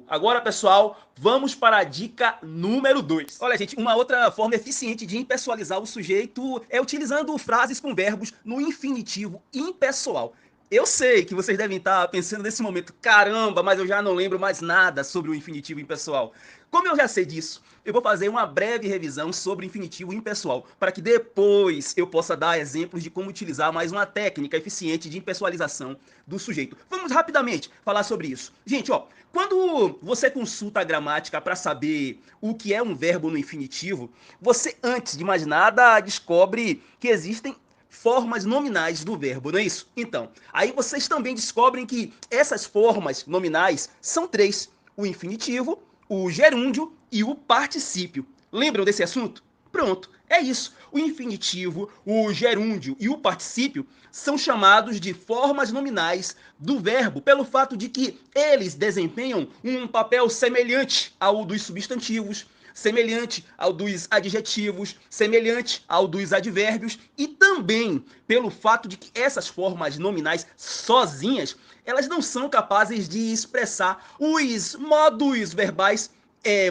Agora, pessoal, vamos para a dica número 2. Olha, gente, uma outra forma eficiente de impessoalizar o sujeito é utilizando frases com verbos no infinitivo impessoal. Eu sei que vocês devem estar pensando nesse momento, caramba, mas eu já não lembro mais nada sobre o infinitivo impessoal. Como eu já sei disso, eu vou fazer uma breve revisão sobre o infinitivo impessoal, para que depois eu possa dar exemplos de como utilizar mais uma técnica eficiente de impessoalização do sujeito. Vamos rapidamente falar sobre isso. Gente, ó, quando você consulta a gramática para saber o que é um verbo no infinitivo, você, antes de mais nada, descobre que existem formas nominais do verbo, não é isso? Então, aí vocês também descobrem que essas formas nominais são três: o infinitivo, o gerúndio e o particípio. Lembram desse assunto? Pronto, é isso. O infinitivo, o gerúndio e o particípio são chamados de formas nominais do verbo pelo fato de que eles desempenham um papel semelhante ao dos substantivos, semelhante ao dos adjetivos, semelhante ao dos advérbios, e também pelo fato de que essas formas nominais sozinhas, elas não são capazes de expressar os modos verbais,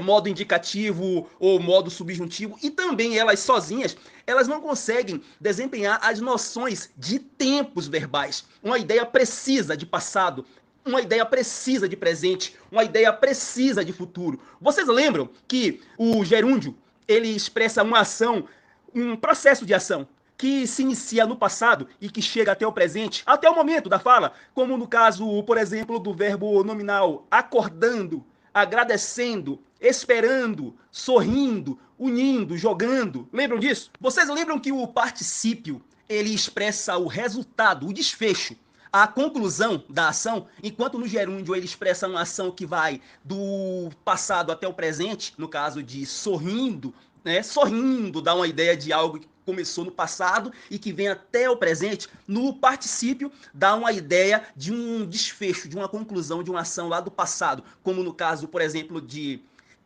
modo indicativo ou modo subjuntivo, e também elas sozinhas, elas não conseguem desempenhar as noções de tempos verbais, uma ideia precisa de passado, uma ideia precisa de presente, uma ideia precisa de futuro. Vocês lembram que o gerúndio, ele expressa uma ação, um processo de ação que se inicia no passado e que chega até o presente, até o momento da fala, como no caso, por exemplo, do verbo nominal acordando, agradecendo, esperando, sorrindo, unindo, jogando. Lembram disso? Vocês lembram que o particípio, ele expressa o resultado, o desfecho, a conclusão da ação, enquanto no gerúndio ele expressa uma ação que vai do passado até o presente, no caso de sorrindo, né? Sorrindo dá uma ideia de algo que começou no passado e que vem até o presente. No particípio dá uma ideia de um desfecho, de uma conclusão de uma ação lá do passado, como no caso, por exemplo, de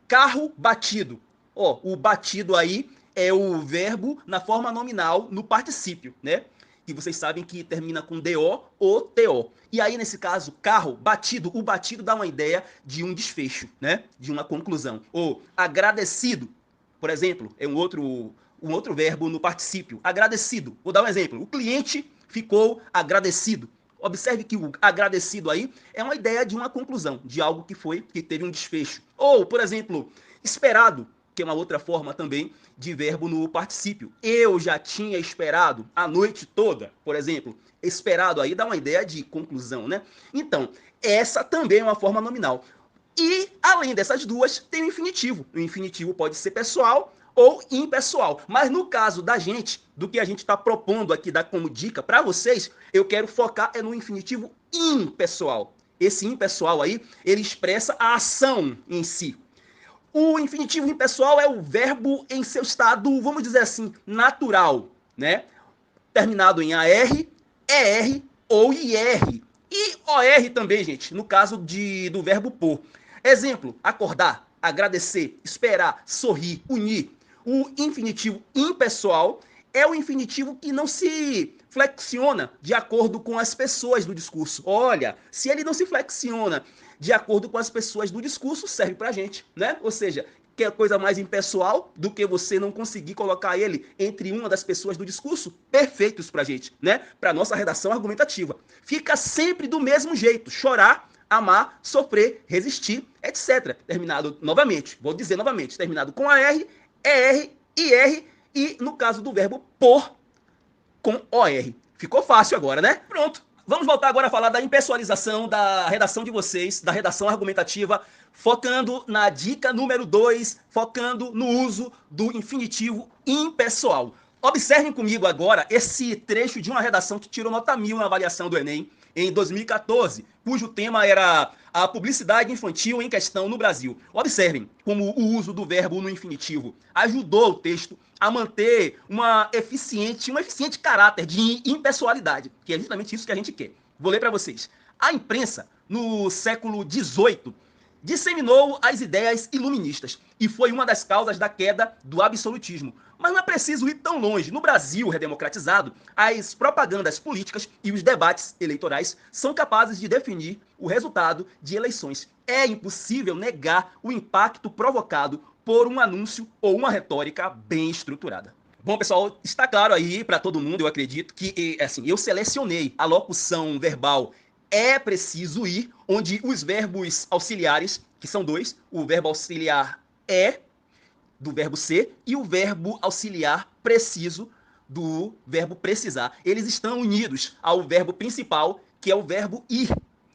carro batido. Ó, o batido aí é o verbo na forma nominal no particípio, né? Que vocês sabem que termina com DO ou TO. E aí, nesse caso, carro, batido, o batido dá uma ideia de um desfecho, né? De uma conclusão. Ou agradecido, por exemplo, é um outro verbo no particípio. Agradecido. Vou dar um exemplo. O cliente ficou agradecido. Observe que o agradecido aí é uma ideia de uma conclusão, de algo que teve um desfecho. Ou, por exemplo, esperado, que é uma outra forma também de verbo no particípio. Eu já tinha esperado a noite toda, por exemplo. Esperado aí dá uma ideia de conclusão, né? Então, essa também é uma forma nominal. E, além dessas duas, tem o infinitivo. O infinitivo pode ser pessoal ou impessoal. Mas no caso da gente, do que a gente está propondo aqui, dar como dica para vocês, eu quero focar no infinitivo impessoal. Esse impessoal aí, ele expressa a ação em si. O infinitivo impessoal é o verbo em seu estado, vamos dizer assim, natural, né? Terminado em AR, ER ou IR. E OR também, gente, no caso do verbo por. Exemplo, acordar, agradecer, esperar, sorrir, unir. O infinitivo impessoal é o infinitivo que não se flexiona de acordo com as pessoas do discurso. Olha, se ele não se flexiona de acordo com as pessoas do discurso, serve pra gente, né? Ou seja, que é coisa mais impessoal do que você não conseguir colocar ele entre uma das pessoas do discurso, perfeitos pra gente, né? Pra nossa redação argumentativa. Fica sempre do mesmo jeito, chorar, amar, sofrer, resistir, etc. Terminado novamente, vou dizer novamente, terminado com AR, ER, IR e, no caso do verbo por, com OR. Ficou fácil agora, né? Pronto. Vamos voltar agora a falar da impessoalização da redação de vocês, da redação argumentativa, focando na dica número 2, focando no uso do infinitivo impessoal. Observem comigo agora esse trecho de uma redação que tirou nota 1000 na avaliação do Enem em 2014, cujo tema era a publicidade infantil em questão no Brasil. Observem como o uso do verbo no infinitivo ajudou o texto a manter um eficiente caráter de impessoalidade, que é justamente isso que a gente quer. Vou ler para vocês. A imprensa, no século XVIII, disseminou as ideias iluministas e foi uma das causas da queda do absolutismo. Mas não é preciso ir tão longe. No Brasil redemocratizado, as propagandas políticas e os debates eleitorais são capazes de definir o resultado de eleições. É impossível negar o impacto provocado por um anúncio ou uma retórica bem estruturada. Bom, pessoal, está claro aí para todo mundo, eu acredito, que assim, eu selecionei a locução verbal é preciso ir, onde os verbos auxiliares, que são dois, o verbo auxiliar é, do verbo ser, e o verbo auxiliar preciso, do verbo precisar. Eles estão unidos ao verbo principal, que é o verbo ir,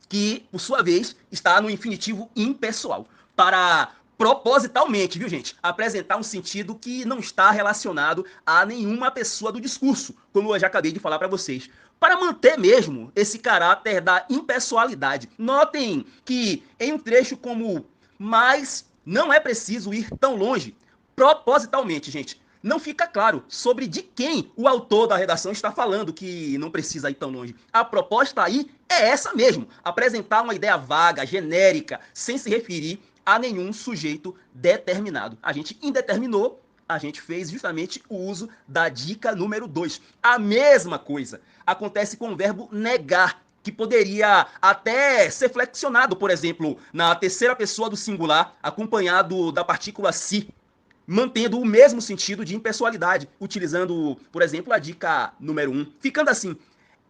que, por sua vez, está no infinitivo impessoal. Para propositalmente, viu, gente, apresentar um sentido que não está relacionado a nenhuma pessoa do discurso, como eu já acabei de falar para vocês. Para manter mesmo esse caráter da impessoalidade. Notem que em um trecho como "mas não é preciso ir tão longe", propositalmente, gente, não fica claro sobre de quem o autor da redação está falando, que não precisa ir tão longe. A proposta aí é essa mesmo, apresentar uma ideia vaga, genérica, sem se referir a nenhum sujeito determinado. A gente indeterminou, a gente fez justamente o uso da dica número 2. A mesma coisa acontece com o verbo negar, que poderia até ser flexionado, por exemplo, na terceira pessoa do singular, acompanhado da partícula si, mantendo o mesmo sentido de impessoalidade, utilizando, por exemplo, a dica número 1. Ficando assim,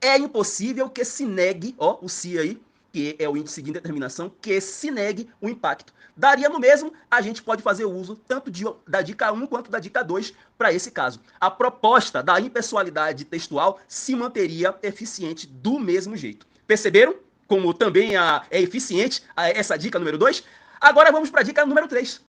é impossível que se negue, ó, o se aí, que é o índice de indeterminação, que se negue o impacto. Daria no mesmo, a gente pode fazer uso tanto da dica 1 quanto da dica 2 para esse caso. A proposta da impessoalidade textual se manteria eficiente do mesmo jeito. Perceberam como também é eficiente essa dica número 2? Agora vamos para a dica número 3.